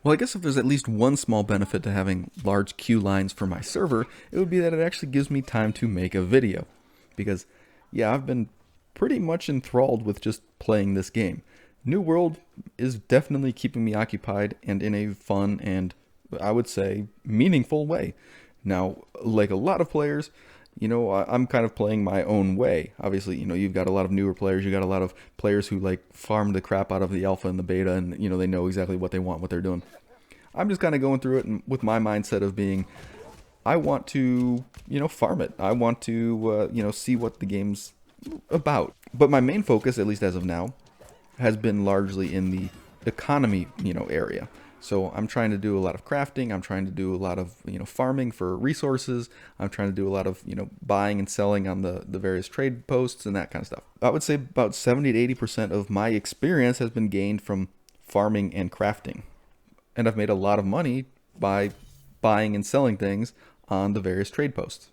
Well, I guess if there's at least one small benefit to having large queue lines for my server, it would be that it actually gives me time to make a video. Because, yeah, I've been pretty much enthralled with just playing this game. New World is definitely keeping me occupied and in a fun and, I would say, meaningful way. Now, like a lot of players, I'm kind of playing my own way. Obviously, you've got a lot of newer players. You got a lot of players who like farm the crap out of the alpha and the beta, and they know exactly what they want, what they're doing. I'm just kind of going through it with my mindset of being, I want to, farm it. I want to, see what the game's about. But my main focus, at least as of now, has been largely in the economy, area. So I'm trying to do a lot of crafting. I'm trying to do a lot of, farming for resources. I'm trying to do a lot of, buying and selling on the various trade posts and that kind of stuff. I would say about 70 to 80% of my experience has been gained from farming and crafting. And I've made a lot of money by buying and selling things on the various trade posts.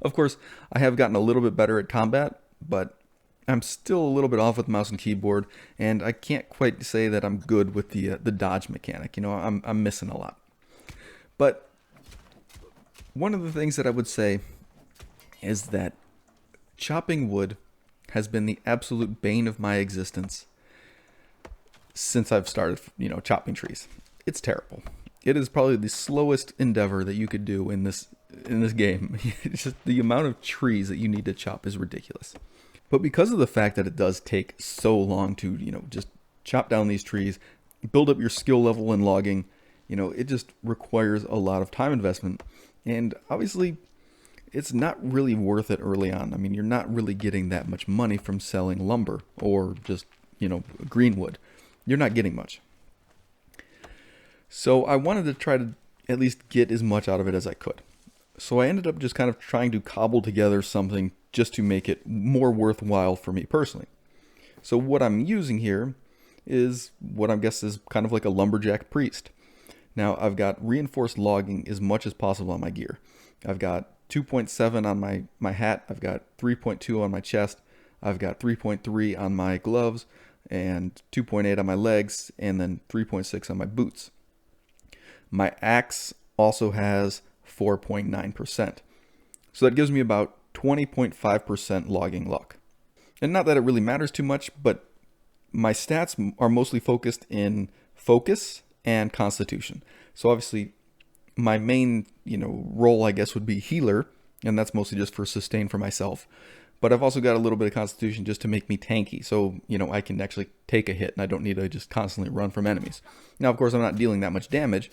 Of course, I have gotten a little bit better at combat, but I'm still a little bit off with mouse and keyboard, and I can't quite say that I'm good with the dodge mechanic. I'm missing a lot. But one of the things that I would say is that chopping wood has been the absolute bane of my existence since I've started, chopping trees. It's terrible. It is probably the slowest endeavor that you could do in this game. It's just the amount of trees that you need to chop is ridiculous. But because of the fact that it does take so long to, just chop down these trees, build up your skill level in logging, it just requires a lot of time investment. And obviously, it's not really worth it early on. I mean, you're not really getting that much money from selling lumber or just, green wood. You're not getting much. So I wanted to try to at least get as much out of it as I could. So I ended up just kind of trying to cobble together something just to make it more worthwhile for me personally. So what I'm using here is what I guess is kind of like a lumberjack priest. Now I've got reinforced logging as much as possible on my gear. I've got 2.7 on my hat, I've got 3.2 on my chest, I've got 3.3 on my gloves, and 2.8 on my legs, and then 3.6 on my boots. My axe also has 4.9%. So that gives me about 20.5% logging luck. And not that it really matters too much, but my stats are mostly focused in focus and constitution. So obviously my main, role I guess would be healer, and that's mostly just for sustain for myself. But I've also got a little bit of constitution just to make me tanky. So, I can actually take a hit and I don't need to just constantly run from enemies. Now, of course, I'm not dealing that much damage,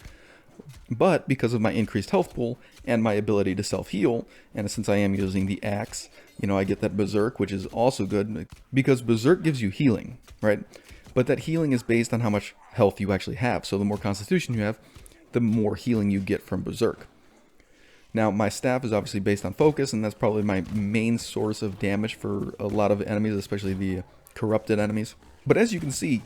but because of my increased health pool and my ability to self-heal, and since I am using the axe, I get that berserk, which is also good because berserk gives you healing, right? But that healing is based on how much health you actually have. So the more constitution you have, the more healing you get from berserk. Now, my staff is obviously based on focus, and that's probably my main source of damage for a lot of enemies, especially the corrupted enemies. But as you can see,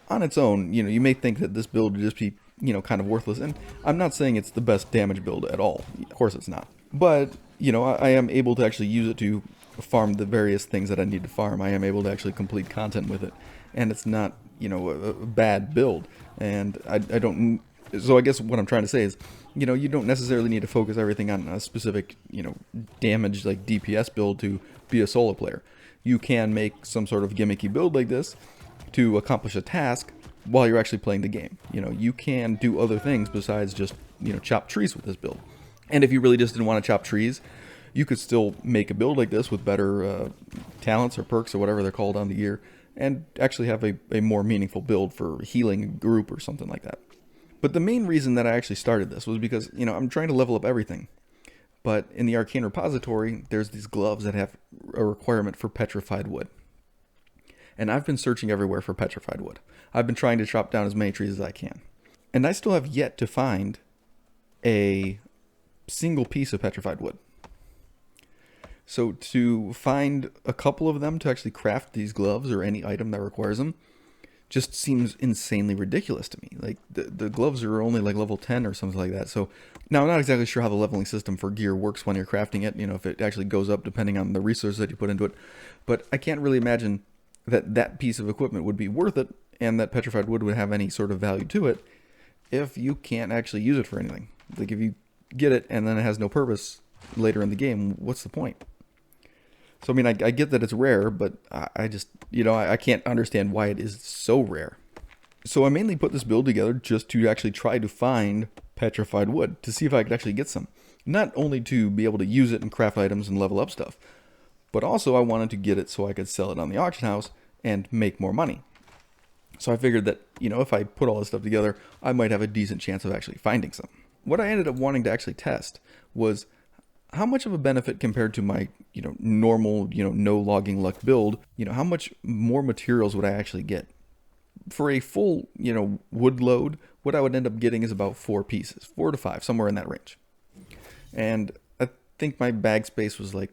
on its own, you may think that this build would just be, kind of worthless. And I'm not saying it's the best damage build at all. Of course it's not. But, I am able to actually use it to farm the various things that I need to farm. I am able to actually complete content with it. And it's not, a bad build. And I don't... So I guess what I'm trying to say is, you don't necessarily need to focus everything on a specific, damage like DPS build to be a solo player. You can make some sort of gimmicky build like this to accomplish a task while you're actually playing the game. You can do other things besides just, chop trees with this build. And if you really just didn't want to chop trees, you could still make a build like this with better talents or perks or whatever they're called on the gear, and actually have a more meaningful build for healing a group or something like that. But the main reason that I actually started this was because, I'm trying to level up everything. But in the Arcane Repository, there's these gloves that have a requirement for Petrified Wood. And I've been searching everywhere for Petrified Wood. I've been trying to chop down as many trees as I can. And I still have yet to find a single piece of Petrified Wood. So to find a couple of them to actually craft these gloves or any item that requires them just seems insanely ridiculous to me. Like the gloves are only like level 10 or something like that. So now I'm not exactly sure how the leveling system for gear works when you're crafting it, if it actually goes up depending on the resources that you put into it. But I can't really imagine that piece of equipment would be worth it and that petrified wood would have any sort of value to it if you can't actually use it for anything. Like if you get it and then it has no purpose later in the game, what's the point? So I mean, I get that it's rare, but I just, I can't understand why it is so rare. So I mainly put this build together just to actually try to find petrified wood, to see if I could actually get some. Not only to be able to use it and craft items and level up stuff, but also I wanted to get it so I could sell it on the auction house and make more money. So I figured that, if I put all this stuff together, I might have a decent chance of actually finding some. What I ended up wanting to actually test was how much of a benefit compared to my, normal, no logging luck build, how much more materials would I actually get? For a full, wood load, what I would end up getting is about 4 pieces, 4 to 5, somewhere in that range. And I think my bag space was like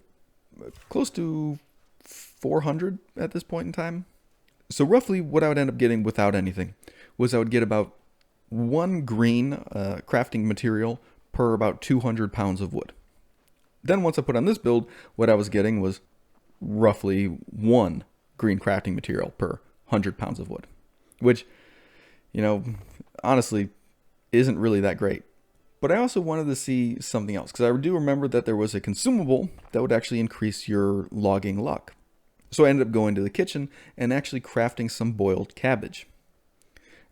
close to 400 at this point in time. So roughly what I would end up getting without anything was I would get about 1 green crafting material per about 200 pounds of wood. Then once I put on this build, what I was getting was roughly 1 green crafting material per 100 pounds of wood, which, honestly isn't really that great. But I also wanted to see something else, because I do remember that there was a consumable that would actually increase your logging luck. So I ended up going to the kitchen and actually crafting some boiled cabbage.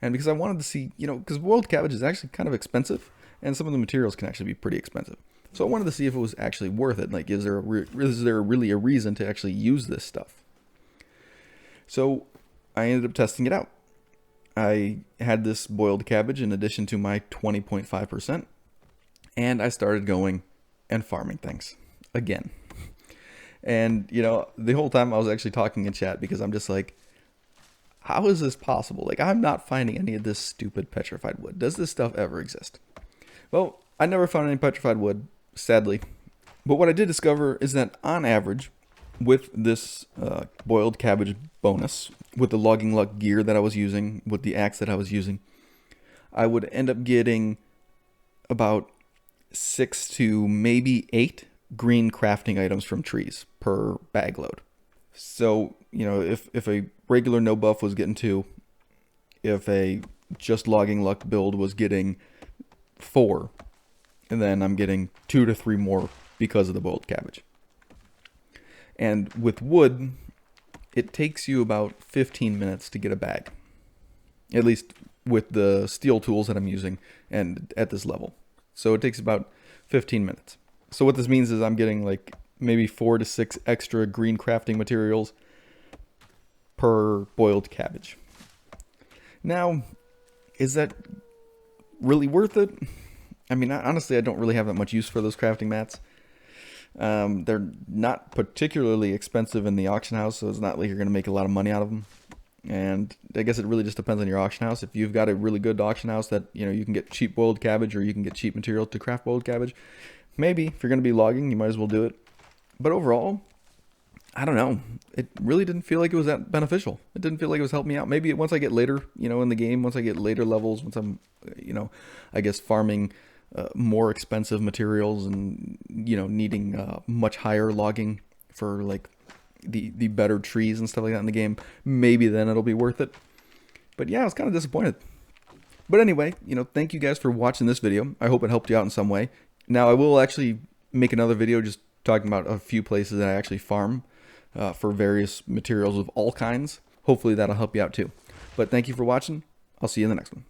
And because I wanted to see, because boiled cabbage is actually kind of expensive, and some of the materials can actually be pretty expensive. So I wanted to see if it was actually worth it. Like, is there really a reason to actually use this stuff? So I ended up testing it out. I had this boiled cabbage in addition to my 20.5%, and I started going and farming things again. And, the whole time I was actually talking in chat because I'm just like, how is this possible? Like, I'm not finding any of this stupid petrified wood. Does this stuff ever exist? Well, I never found any petrified wood, sadly. But what I did discover is that on average, with this boiled cabbage bonus, with the logging luck gear that I was using, with the axe that I was using, I would end up getting about 6 to maybe 8 green crafting items from trees per bag load. So, if a regular no buff was getting 2, if a just logging luck build was getting 4, and then I'm getting 2 to 3 more because of the boiled cabbage. And with wood, it takes you about 15 minutes to get a bag. At least with the steel tools that I'm using and at this level. So it takes about 15 minutes. So what this means is I'm getting like maybe 4 to 6 extra green crafting materials per boiled cabbage. Now, is that really worth it? I mean, honestly, I don't really have that much use for those crafting mats. They're not particularly expensive in the auction house, so it's not like you're going to make a lot of money out of them. And I guess it really just depends on your auction house. If you've got a really good auction house that, you can get cheap boiled cabbage, or you can get cheap material to craft boiled cabbage, maybe if you're going to be logging, you might as well do it. But overall, I don't know. It really didn't feel like it was that beneficial. It didn't feel like it was helping me out. Maybe once I get later, in the game, once I get later levels, once I'm, I guess farming more expensive materials and, needing much higher logging for like the better trees and stuff like that in the game, maybe then it'll be worth it. But yeah, I was kind of disappointed. But anyway, thank you guys for watching this video. I hope it helped you out in some way. Now I will actually make another video just talking about a few places that I actually farm for various materials of all kinds. Hopefully that'll help you out too. But thank you for watching. I'll see you in the next one.